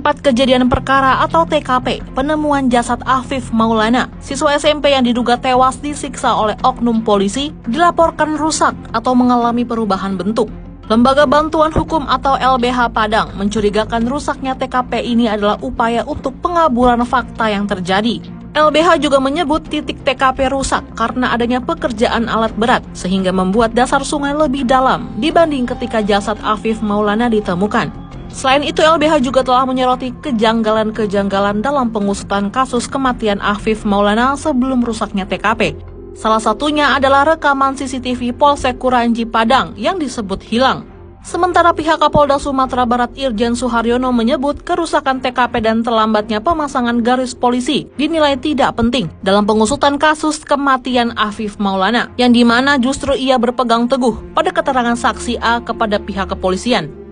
tempat kejadian perkara atau TKP, penemuan jasad Afif Maulana, siswa SMP yang diduga tewas disiksa oleh oknum polisi, dilaporkan rusak atau mengalami perubahan bentuk. Lembaga Bantuan Hukum atau LBH Padang mencurigakan rusaknya TKP ini adalah upaya untuk pengaburan fakta yang terjadi. LBH juga menyebut titik TKP rusak karena adanya pekerjaan alat berat sehingga membuat dasar sungai lebih dalam dibanding ketika jasad Afif Maulana ditemukan. Selain itu, LBH juga telah menyoroti kejanggalan-kejanggalan dalam pengusutan kasus kematian Afif Maulana sebelum rusaknya TKP. Salah satunya adalah rekaman CCTV Polsek Kuranji Padang yang disebut hilang. Sementara pihak Kapolda Sumatera Barat Irjen Suharyono menyebut kerusakan TKP dan terlambatnya pemasangan garis polisi dinilai tidak penting dalam pengusutan kasus kematian Afif Maulana, yang dimana justru ia berpegang teguh pada keterangan saksi A kepada pihak kepolisian.